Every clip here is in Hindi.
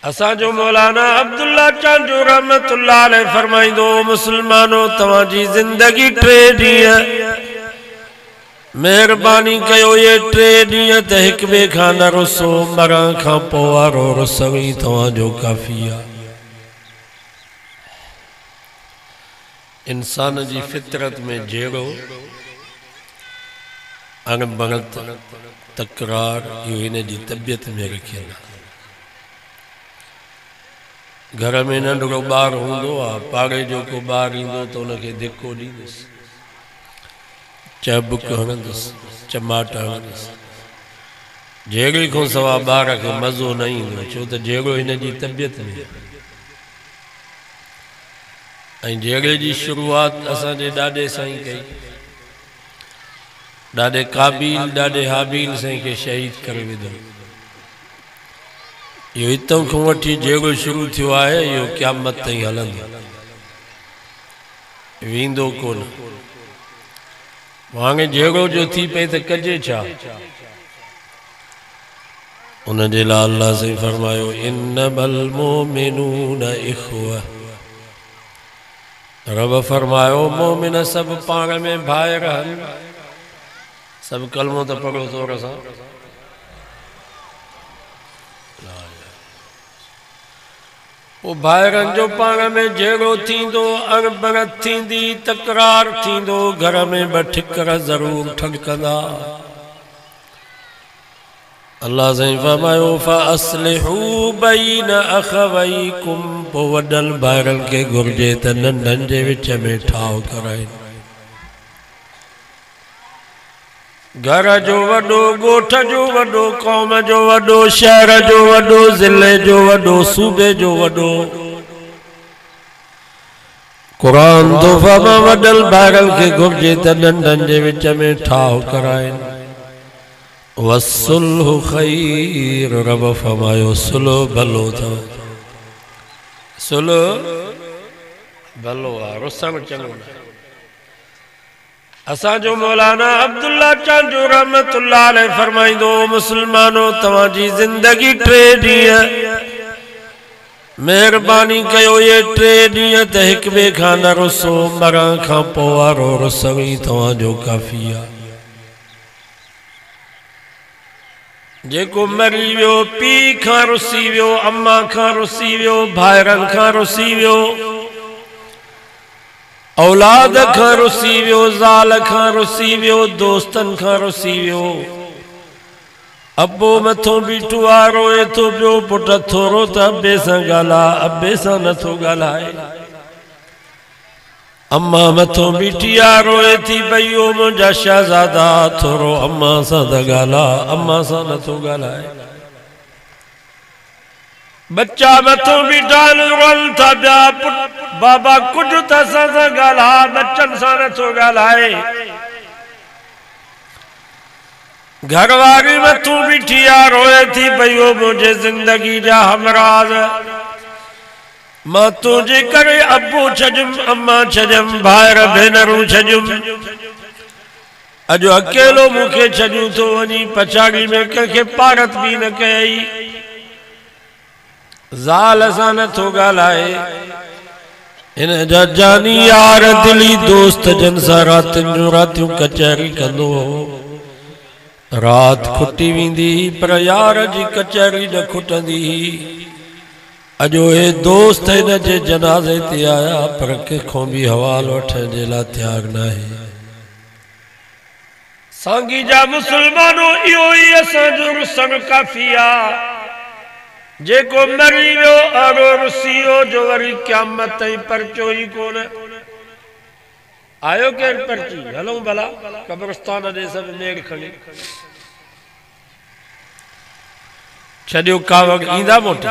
असांजो मौलाना अब्दुल्ला चांजू रहमतुल्लाह अलैह फरमाइंदो, मुसलमानो तवाजी जिंदगी 3 ॾींहं मेहरबानी कयो, ये 3 ॾींहं त हिक ॿिए खां न रुसो, मरण खां पोइ वारो रुसो ई तव्हांजो काफ़ी आहे। इंसान जी फितरत में जहिड़ो अणबणत तकरार इहो हिन जी तबियत में रखियल आहे। घर में नंढड़ो ॿार हूंदो आहे, पाड़े जो को ॿार ईंदो त उनखे धिको ॾींदुसि, चबुक हणंदुसि, चमाट हणंदुसि। जहिड़े खां सवाइ ॿार खे मज़ो न ईंदो, छो त जहिड़ो हिन जी तबियत में। ऐं जहिड़े जी शुरूआत असांजे ॾाॾे साईं कई, ॾाॾे काबिल ॾाॾे हाबिल साईं खे शहीद करे विधो। इहो हितां खां वठी जहिड़ो शुरू थियो आहे इहो क़यामत ताईं हलंदो, वेंदो कोन। हाणे जहिड़ो जो थी पए त कजे छा? उन जे लाइ अल्लाह साईं फरमायो, इन्नमल मोमिनून इख्वा। रब फरमायो मोमिन सभु पाण में भाइर आहिनि। सभु कलमो त पढ़ो ज़ोर सां। पोइ भाइरनि जो पाण में जहिड़ो थींदो, अणबणत थींदी, तकरार थींदो, घर में ॿ ठिकर ज़रूर ठॻकंदा। अल्लाह साईं फरमायो, फ़अस्लिहू बैन अख़वैकुम। पोइ वॾनि भाइरनि खे घुर्जे त नंढनि जे विच में ठाव कराइनि। घर जो वॾो, ॻोठ जो वॾो, क़ौम जो वॾो, शहर जो वॾो, ज़िले जो वॾो, सूबे जो वॾो। क़ुरान तो फरमा वॾनि भाइरनि खे घुर्जे त नंढनि जे विच में ठाव कराइनि। वसुल्हु ख़ैर। रब फरमायो सुलह भलो अथव। सुलह भलो आहे, रुसण चङो न। असांजो मौलाना अब्दुल्ला चांजू रहमतुल्लाह अलैह फरमाइंदो, मुसलमानो तवाजी जिंदगी 3 ॾींहं मेहरबानी कयो, ये 3 ॾींहं त हिक ॿिए खां न रुसो, मरण खां पोइ वारो रुसो ई तव्हांजो काफ़ी आहे। जेको मरी वियो, पीउ खां रुसी वियो, अम्मा खां रुसी वियो, भाइरनि खां रुसी वियो, औलाद खां रुसी वियो, ज़ाल खां रुसी वियो, दोस्तनि खां रुसी वियो। अबो मथो बीठो आहे, रोए थो पियो, पुट थोरो त अबे सां ॻाल्हाए, अबे सां नथो ॻाल्हाए। अम्मा मथो बीठी आहे, रोए थी पई, ओ मुंहिंजा शहज़ादा, थोरो अम्मा सां त ॻाल्हाए, अम्मा सां नथो ॻाल्हाए। बच्चा मथो बीठा रोअनि था पिया, बाबा कुझु त असां सां ॻाल्हाए, बच्चनि सां नथो ॻाल्हाए। घरवारी मथो बीठी आहे, रोए थी पई, ओ मुंहिंजे ज़िंदगी जा हमराज़, मां तुंहिंजे करे अबो छॾियुमि, अम्मा छॾियुमि, भाइर भेनरूं छॾियुमि, अॼु अकेलो मूंखे छॾियूं थो वञी, पछाड़ी में कंहिंखे पारत बि न कयई। ज़ाल सां नथो ॻाल्हाए। हिन जा जानी यार दिली दोस्त जन सां रातियुनि जूं रातियूं कचहरी कंदो हो। रात खुटी वेंदी पर यार जी कचहरी न खुटंदी। अॼु हे दोस्त हिन जे जनाज़े ते आया पर कंहिंखों बि हवाल वठण जे लाइ तयारु न आहे। सांगी जा मुसलमानो, इहो ई असांजो रुसण काफ़ी आहे। जेको मरी वियो अड़ो रुसी वियो, जो वरी क़यामत ताईं परचो ई कोन। आयो केरु पर्ची? हलूं भला कब्रिस्तान ॾे सभु नेड़ खणी छॾियो कावड़ ईंदा मोटी।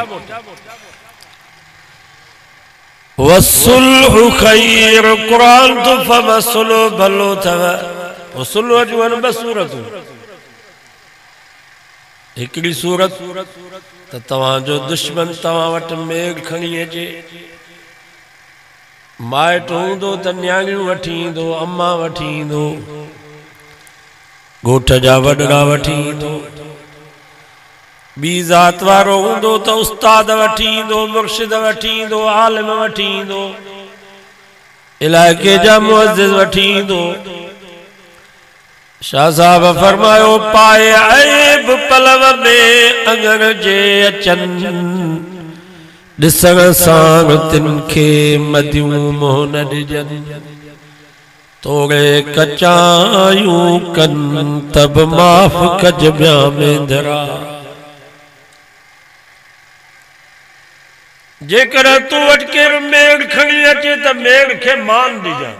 वसुल्हु ख़ैर। क़ुरान तो फमा सुलह भलो अथव। सुलह जूं आहिनि 2 सूरतूं। हिकिड़ी सूरत त तव्हांजो दुश्मन तव्हां वटि मेघ खणी अचे, माइट हूंदो त न्याणियूं वठी ईंदो, अम्मा वठी ईंदो, ॻोठ जा वॾड़ा वठी ईंदो। बी ज़ात वारो हूंदो त उस्ताद वठी ईंदो, मुर्शिद वठी ईंदो, आलिम वठी ईंदो, इलाइक़े जा मुअज़्ज़िज़ वठी ईंदो। शाह साहब फरमायो पाए ऐब पलव में अंगण जे अचन, ॾिसण सां तिन खे मदियूं मोह न ॾिजन, तोड़े कचायूं कन तब माफ़ कज ॿिया मेंदरा। जेकर तू वटि केरु मेड़ खणी अचे त मेड़ खे मान ॾिजां,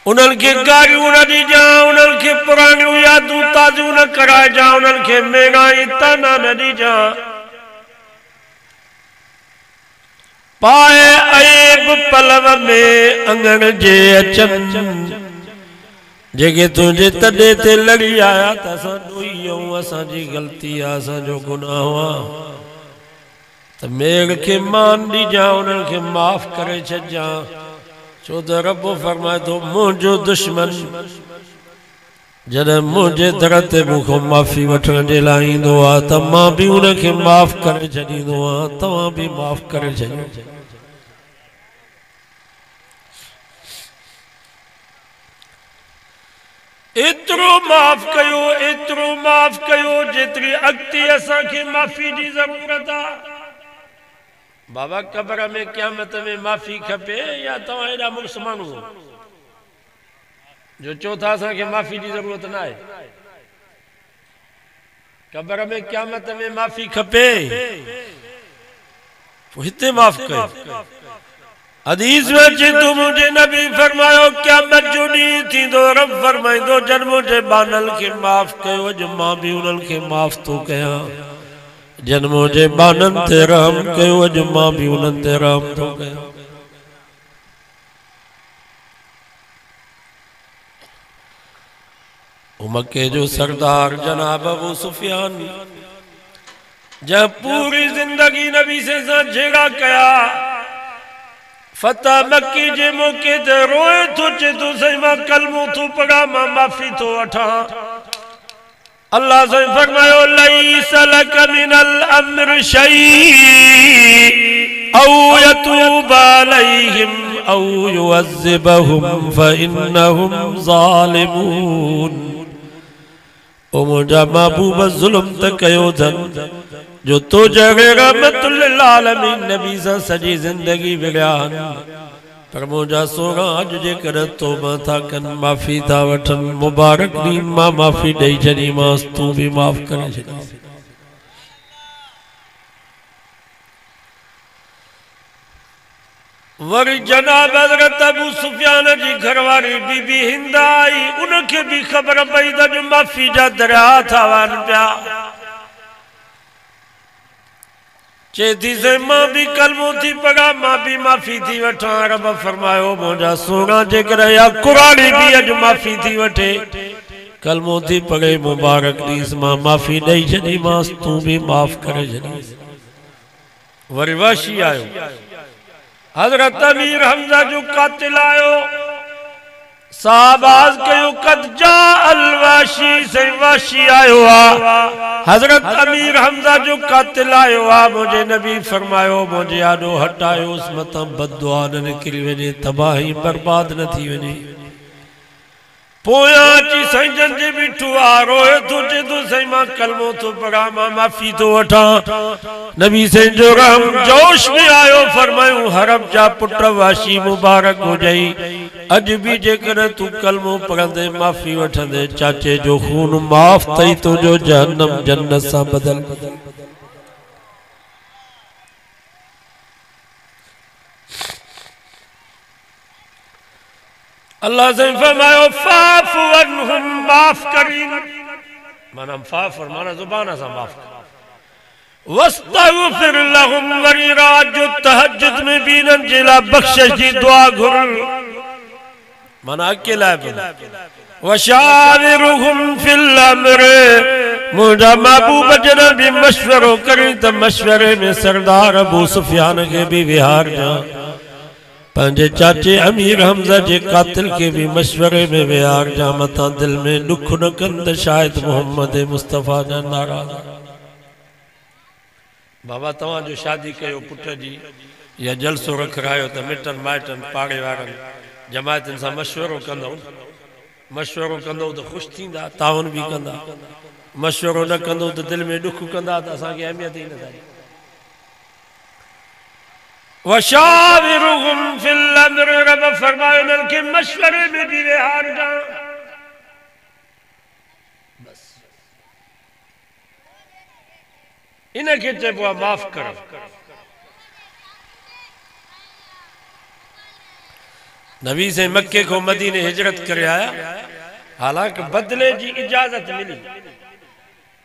उन्हनि खे गारियूं न ॾिजां, उन्हनि खे पुराणियूं यादूं ताज़ियूं न कराइजां, उन्हनि खे मेणाई ताना न ॾिजां। पाए ऐब पलव में अंगण जे अचन, जेके तुझे तॾे ते लड़ी आया त असां ॾोही आहियूं, असांजी ग़लती आहे, असांजो गुनाह आहे, त मेड़ खे मान ॾिजां, उन्हनि खे माफ़ करे छॾिजां। छो त रब फरमाए थो मुंहिंजो दुश्मन जॾहिं मुंहिंजे दर ते मूंखां माफ़ी वठण जे लाइ ईंदो आहे त मां बि उनखे माफ़ करे छॾींदो आहियां, तव्हां बि माफ़ करे छॾियो। एतिरो माफ़ कयो, एतिरो माफ़ कयो जेतिरी अॻिते असांखे माफ़ी जी ज़रूरत आहे। बाबा क़बर में क़यामत में माफ़ी खपे या तव्हां एॾा मुर्स माण्हू जो चओ था असांखे माफ़ी जी ज़रूरत न आहे? क़बर में क़यामत में माफ़ी खपे, हिते माफ़ कयो। हदीस में अचे तो मुझे नबी फरमायो क़यामत जो ॾींहुं थींदो, रब फरमाईंदो जन मुंहिंजे बानल खे माफ़ कयो, अॼु मां बि उन्हनि खे माफ़ थो कयां। जन मुझे बानन ते रहम कयो, अॼु मां बि उन्हनि ते रहम थो कयां। मक्के जो सरदार जनाब अबू सुफियान जब पूरी जिंदगी नबी से झेड़ा कया, फतह मक्की जे मौके ते रोए थो, चे तो सही मां कलमो थो पढ़ा, मां माफ़ी थो वठां। अल्लाह से फरमायो लैस लक मिनल अम्र शै औ यतूब अलैहिम औ युअज़्ज़िबहुम फइन्नहुम ज़ालिमून। ओ मुंहिंजा महबूब ज़ुल्म त कयो अथनि जो तो जगह रहमतुल लिल आलमीन नबी सां सॼी ज़िंदगी विड़िया आहिनि, पर मुंहिंजा सोना अॼु जेकर तौबा था कनि, माफ़ी था वठनि, मुबारक ॾींहुं मां माफ़ी ॾेई छॾीमांसि, तूं बि माफ़ करे छॾ। वरी जनाब हज़रत अबू सुफियान जी घरवारी बीबी हिंद आई, उनखे भी ख़बर पई त अॼु माफ़ी जा दरिया था वहनि पिया। चेती से मां भी कलमो थी पढ़ा, मां भी माफ़ी थी वठां। रब फरमायो मुंहिंजा सोना जेकर या कुरानी भी अॼु माफ़ी थी वठे, कलमो थी पढ़े, मुबारक ॾींहुं मां माफ़ी ॾेई छॾीमांसि, तूं भी माफ़ करे छॾीस। वरी वाशी आयो, हज़रत अमीर हमज़ा जो कातिल आयो, साहबाज कयो कद जा अल वाशी, से वाशी आयो आ, हज़रत अमीर हमज़ा जो कातिल आयो आ। मुझे नबी फरमायो मुझे आडो हटायो, उस मतां बददुआ न निकिरी वञे, तबाही बर्बाद न थी वञे। पोयां अची साईं जन जे बीठो आ, रोए थो, चे थो साईं मां कलमो थो पढ़ा, मां माफ़ी थो वठां। नबी साईं जो रहम जोश में आयो, फरमायूं हरब जा पुट वाशी मुबारक हुजई, अॼु भी जेकर तू कलमो पढ़ंदे माफ़ी वठंदे, चाचे जो खून माफ़ थई, तुंहिंजो जहन्नम जन्नत सां बदल। अल्लाह से फरमायो फाफ़ु अन्हुम, माफ करीन, माना फाफ़ और माना जुबान से माफ कर। वस्तगफिर लहुम, वरी रात जो तहज्जुद में भी इन्हनि जे लाइ बख्शिश जी दुआ घुर, माना अकेला वशाविरुहुम फिल अम्र, मुंहिंजा महबूब जॾहिं भी मशवरो करे त मशवरे में सरदार अबू सुफियान के भी विहार जा, पंहिंजे चाचे अमीर हमज़ा जे कातिल के भी मशवरे में विहार जा मथा दिल में दुख न कंद शायद मोहम्मद मुस्तफ़ा जा नाराज़। बाबा तव्हां जो शादी कयो पुट जी या जलसो रखायो तो मिटन माइटन पाड़े वारन जमायतन सां मशवरो कंदो तो खुश थींदा, ताउन भी कंदा। मशवरो न कंदो तो दिल में दुख कंदा तो असांखे अहमियत ही न थिए। वशाविरुहुम फिल अम्र, रब फरमायो उन्हनि खे मशवरे में भी विहार जा। बस इनखे चइबो आहे माफ़ करो। नबी से मक्के को मदीने हिजरत करे आया, हालांकि बदले जी इजाजत मिली।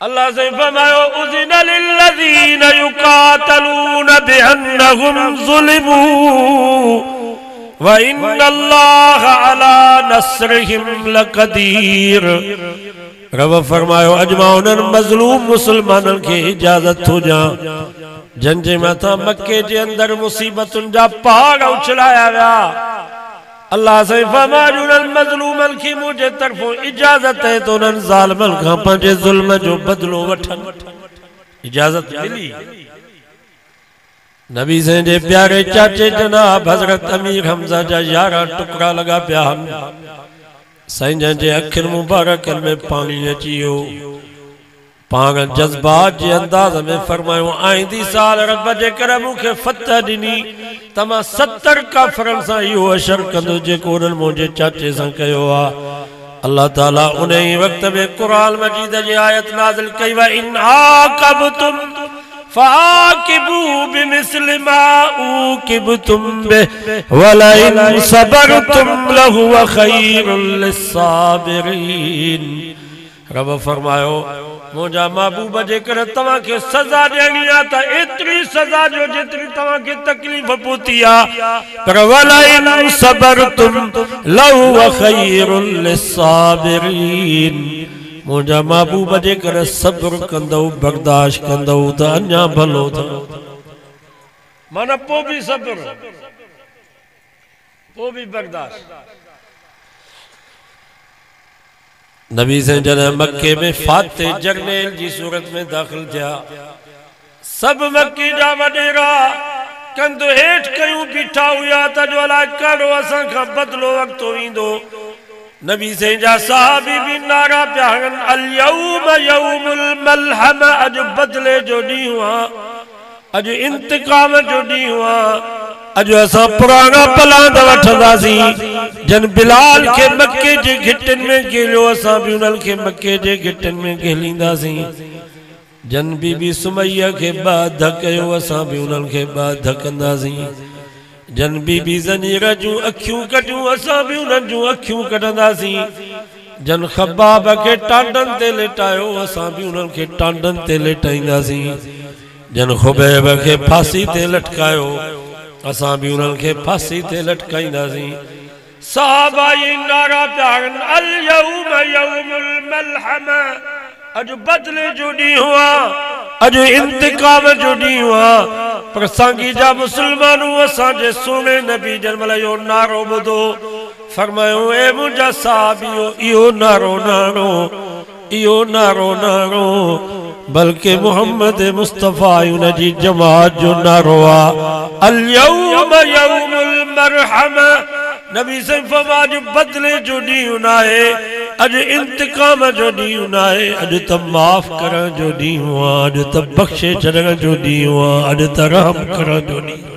अल्लाह से फरमायो उज़िना लिल्लज़ीना युक़ातलूना बिअन्नहुम ज़ुलिमू व इन्नल्लाह अला नस्रिहिम लक़दीर। रब फरमायो अजमा उन्हनि मज़लूम मुसलमाननि खे इजाजत हो जा जंहिंजे मथां मक्के जे अंदर मुसीबतुनि जा पहाड़ उछलाया विया। अल्लाह से फरमायो उन्हनि मज़लूमनि खे मुंहिंजे तरफ़ों इजाजत है तो उन्हनि ज़ालिमनि खां पंहिंजे ज़ुल्म जो बदलो वठनि। इजाजत मिली। नबी से जे प्यारे चाचे जनाब हज़रत अमीर हमज़ा जा 11 टुकड़ा लगा पिया आहिनि। साईं जंहिंजे अखियुनि मुबारकनि में पानी अची वियो। पाण जज़्बात जे अंदाज़ में फरमायो आईंदी साल रब जेकर मूंखे फतह ॾिनी त मां 70 काफ़िरनि सां इहो अशर कंदो जेको उन्हनि मुंहिंजे चाचे सां कयो आहे। अल्लाह ताला उन ई वक़्त में क़ुरान मजीद जी आयत नाज़िल कई व इन आक़बतुम फ़ाक़िबू बिमिस्लि मा ऊक़िबतुम बिहि वलइन सबरतुम लहुव ख़ैरुल लिस्साबिरीन। रब फरमायो मुंहिंजा महबूब जेकर तव्हां खे सज़ा ॾियणी आहे त एतिरी सज़ा ॾियो जेतिरी तव्हां खे तकलीफ़ पहुती आहे, पर वलइन सबरतुम लहुव ख़ैरुल लिस्साबिरीन। मुंहिंजा महबूब जेकर सब्र कंदव बर्दाश्त कंदव त अञा भलो अथव। माना पोइ बि सब्र, पोइ बि बर्दाश्त। नबी से जॾहिं मक्के में फाते जरनेल जी सूरत में दाख़िल थिया, सब मक्की जा वॾेरा कंधु हेठि कयूं बीठा हुया त जो अलाए कहिड़ो असां खां बदिलो वक़्तु ईंदो। नबी से जा सहाबी भी नारा पिया हणनि अल यौम यौमुल मलहम, अॼु बदिले जो ॾींहुं आहे, अॼु इंतकाम जो ॾींहुं आहे। अॼु असां पुराणा पलांद वठंदासीं। जन बिलाल के मक्के जे घिटनि में गेलियो असां भी उन्हनि खे मक्के जे घिटनि में गेलींदासीं। जन बीबी सुमैया के बाध कयो असां भी उन्हनि खे बाध कंदासीं। जन बीबी ज़नीर जूं अखियूं कढियूं असां भी उन्हनि जूं अखियूं कढंदासीं। जन ख़ब्बाब के टांडनि ते लेटायो असां भी उन्हनि खे टांडनि ते लेटाईंदासीं। जन खुबैब के फांसी ते लटकायो असां भी उन्हनि खे फांसी ते लटकाईंदासीं। सहाबा ये नारा पिया हणनि अल यौम यौमुल मलहम, अॼु बदिले जो ॾींहुं आहे, अॼु इंतकाम जो ॾींहुं आहे। पर सांगी जा मुसलमानू असांजे सोने नबी जन महिल इहो नारो ॿुधो फरमायो ए मुंहिंजा साहिबियो इहो नारो नारो, इहो नारो नारो बल्कि मोहम्मद मुस्तफ़ा उन जी जमात जो नारो आहे। अल यौम यौमुल मरहम, नबी से फरमायो बदले जो ॾींहुं न आहे, अॼु इंतकाम जो ॾींहुं न आहे, अॼु त माफ़ करण जो ॾींहुं आहे, अॼु त बख़्शे छॾण जो ॾींहुं आहे, अॼु त रहम करण जो ॾींहुं।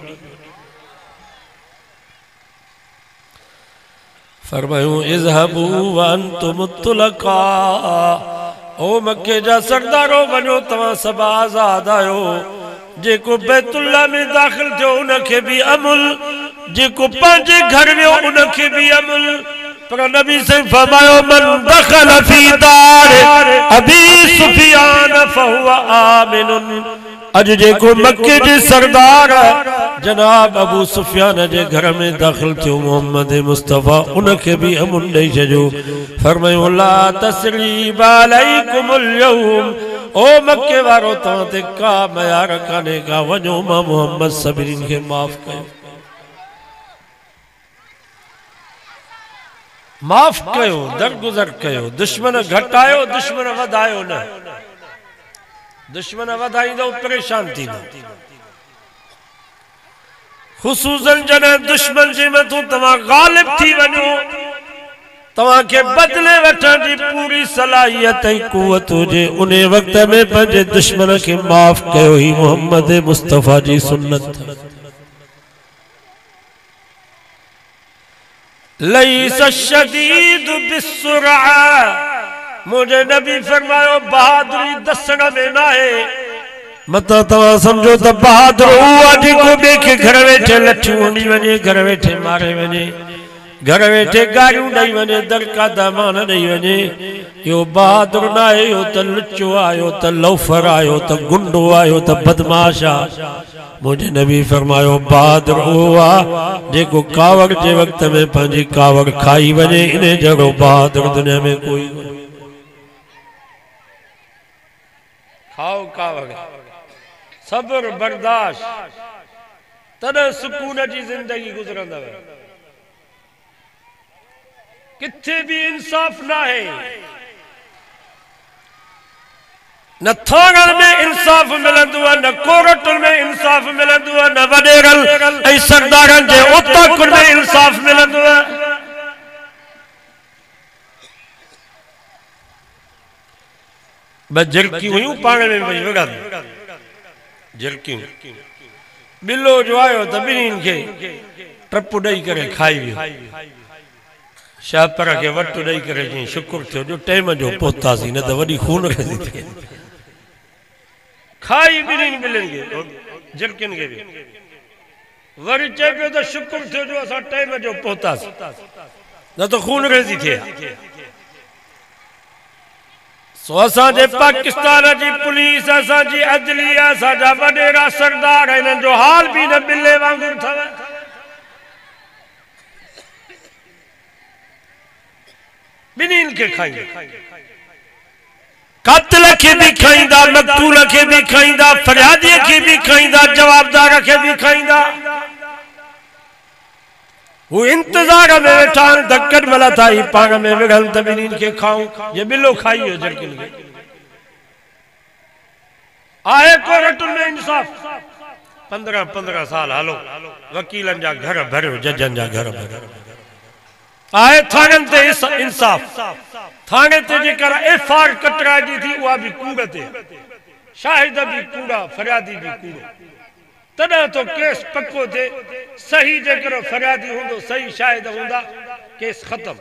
फरमायूं इज़हबू व अंतुम तुलका, ओ मक्के जा सरदारो वञो तव्हां सभु आज़ाद आहियो। जेको बैतुल्ला में दाख़िल थियो उनखे भी अमुल, जेको पंहिंजे घर वियो उनखे भी अमुल। पर नबी से फरमायो मन दखल फी दार अबी सुफियान फहुव आमिनुन, अज जेको मक्के जे सरदार जनाब अबू सुफियान जे घर में दाखिल थियो मोहम्मद मुस्तफ़ा उनखे भी अमुन ॾेई छॾियो। फरमायो ला तस्रीब अलैकुमुल यौम, ओ मक्के वारो तव्हां ते का मयार कान्हे का, वञो मां मोहम्मद सभिनीनि खे माफ़ कयो। माफ़ कयो, दरगुज़र कयो, दुश्मन घटायो, दुश्मन वधायो न। दुश्मन वधाईंदो परेशान थींदो। खुसूसन जॾहिं दुश्मन जे मथां तव्हां गालिब थी वञो, तव्हां खे बदले वठण जी पूरी सलाहियत ऐं कुवत हुजे, उन वक़्त में पंहिंजे दुश्मन खे माफ़ कयो ही मोहम्मद मुस्तफ़ा जी सुन्नत। लईस शदीद बिस्सुरा, मुझे नबी फरमायो बहादुरी दसण में ना है। मता तव्हां समझो त बहादुर उहा जेको ॿिए खे घर वेठे लठियूं हणी वञे, घर वेठे मारे वञे, घर वेठे गारियूं ॾेई वञे, दड़का दामान ॾेई वञे, इहो बहादुर न आहे। इहो त लुचो आहे, इहो त लोफर आहे, इहो त गुंडो आहे, इहो त बदमाश आहे। मुझे नबी फरमायो बहादुर उहो आहे जेको कावड़ जे वक़्त में पंहिंजी कावड़ खाई वञे। इन जहिड़ो बहादुर दुनिया में कोई कोन्हे। खाओ कावड़, सब्र बर्दाश्त, तॾहिं सुकून जी जिंदगी गुज़रंदव। किथे भी इंसाफ ना है, न थाणनि में इंसाफ मिलंदो आहे, न कोरटुनि में इंसाफ मिलंदो आहे, न वॾेरनि ऐं सरदारनि जे उताकुनि में इंसाफ मिलंदो आहे। ब झिरकियूं हुयूं पाण में वही विढ़नि, झिरकियूं। बिलो जो आयो त ॿिन्हिनि खे टपु ॾेई करे खाई वियो। शाहपर खे वटि ॾेई करे चई शुकुर थियो जो टाइम जो पहुतासीं, न त वॾी खून रही थिए। खाई ॿिन्हिनि ॿिलियुनि खे, झिरकियुनि खे बि। वरी चए पियो त शुकुर थियो जो असां टाइम जो पहुतासीं, न त खून रही थिए। सो असांजे पाकिस्तान जी पुलिस, असांजी अदलिया, असांजा वॾेरा सरदार, हिननि जो हाल बि न बिले वांगुरु अथव। ॿिन्हिनि खे खाईंदा, कातिल खे बि खाईंदा, मक़तूल खे बि खाईंदा, फरियादीअ खे बि खाईंदा, जवाबदार खे बि खाईंदा। वो इंतजार में वेठा आहिनि, धकनि भला था ही पाण में विढ़नि त ॿिन्हिनि खे खाऊं। ये ॿिलो खाई वियो झिरकियुनि खे। आहे कोर्टुनि में इंसाफ? 15-15 साल हलो, वकीलनि जा घर भरियो, जजनि जा घर भरियो। आहे थाणनि ते इंसाफ? थाणे ते जेकर FR कटराइजी थी, उहा बि कूड़ ते, शाहिद भी कूड़ा, फरियादी भी कूड़ो। तॾहिं तो केस पक्को थे। सही जेकर फरियादी हूंदो, सही शाहिद हूंदा, केस ख़त्म।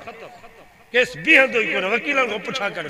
केस बीहंदो ई कोन, वकीलनि खां पुछा करे।